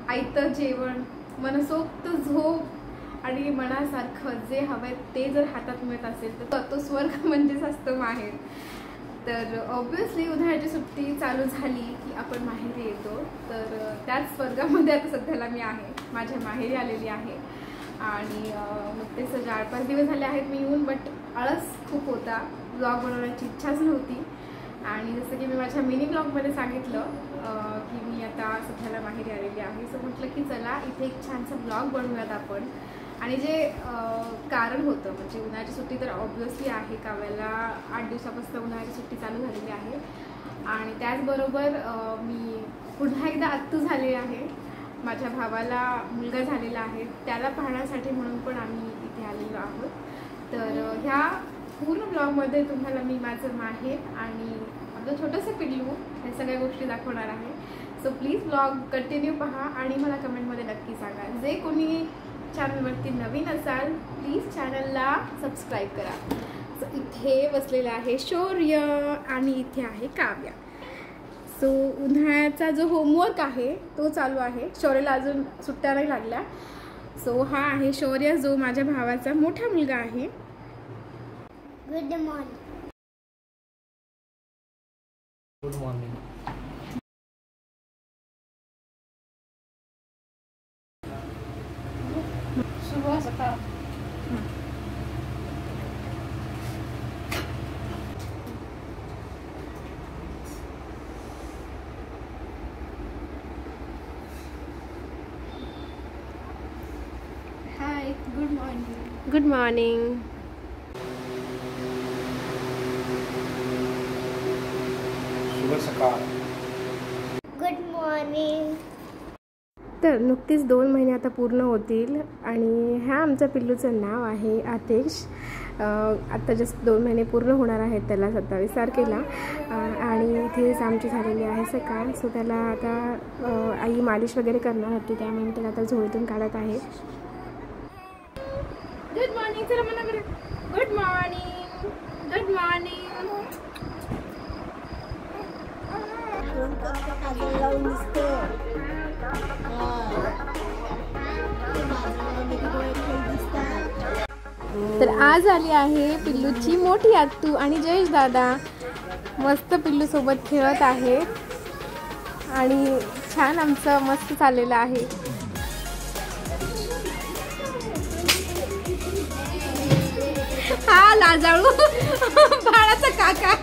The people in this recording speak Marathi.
आयतं जेवण, मनसोक्त झोप आणि मनासारखं जे हवंय ते जर हातात मिळत असेल तर तो स्वर्ग म्हणजेच असतो माहेर. तर ऑब्विसली उन्हाळ्याची सुट्टी चालू झाली की आपण माहेरी येतो. तर त्याच स्वर्गामध्ये आता सध्याला मी आहे, माझ्या माहेरी आलेली आहे. आणि मग ते 4-5 दिवस झाले आहेत मी येऊन, बट आळस खूप होता, ब्लॉग बनवण्याची इच्छाच नव्हती. आणि जसं की मी माझ्या मिनी ब्लॉगमध्ये सांगितलं की मी आता सध्याला माहेरी आलेली आहे. सो म्हटलं की चला इथे एक छानसा ब्लॉग बनवूयात आपण. आणि जे कारण होतं म्हणजे उन्हाळ्याची सुट्टी तर ऑब्व्हियसली आहे, काव्याला 8 दिवसापासून उन्हाळ्याची सुट्टी चालू झालेली आहे. आणि त्याचबरोबर मी पुन्हा एकदा आत्तू झाले आहे, माझ्या भावाला मुलगा झालेला आहे, त्याला पाहण्यासाठी म्हणून पण आम्ही इथे आलेलो आहोत. तर ह्या पूर्ण ब्लॉगमध्ये तुम्हाला मी माझं माहेर आणि आपलं छोटंसं पिल्लू हे सगळ्या गोष्टी दाखवणार आहे. सो प्लीज ब्लॉग कंटिन्यू पहा आणि मला कमेंटमध्ये नक्की सांगा. जे कोणी चॅनलवरती नवीन असाल प्लीज चॅनलला सबस्क्राईब करा. सो इथे बसलेला आहे शौर्य आणि इथे आहे काव्या. सो उन्हाळ्याचा जो होमवर्क आहे तो चालू आहे. शौर्यला अजून सुट्ट्या नाही लागल्या. सो हा आहे शौर्य, जो माझ्या भावाचा मोठा मुलगा आहे. Good morning. Good morning. शुभ सकाळ. हाय, गुड मॉर्निंग. Good morning. शुभ सकाळ. Good morning. तर नुकतीच 2 महिने आता पूर्ण होतील आणि ह्या आमच्या पिल्लूचं नाव आहे आतिश. आत्ता जस्ट 2 महिने पूर्ण होणार आहेत त्याला 27 तारखेला. आणि इथेच आमची झालेली आहे सकाळ. सो त्याला आता आई मालिश वगैरे करणार होती, त्यामुळे त्याला आता झोळीतून काढत आहे. Good morning. चला म्हणा बरं. Good morning. Good morning. तर आज आली आहे पिल्लूची मोठी आत्तू आणि जयेश दादा मस्त पिल्लू सोबत खेळत आहेत आणि छान आमचं मस्त चाललेलं आहे. हा लाजाळू बाळाचा काका.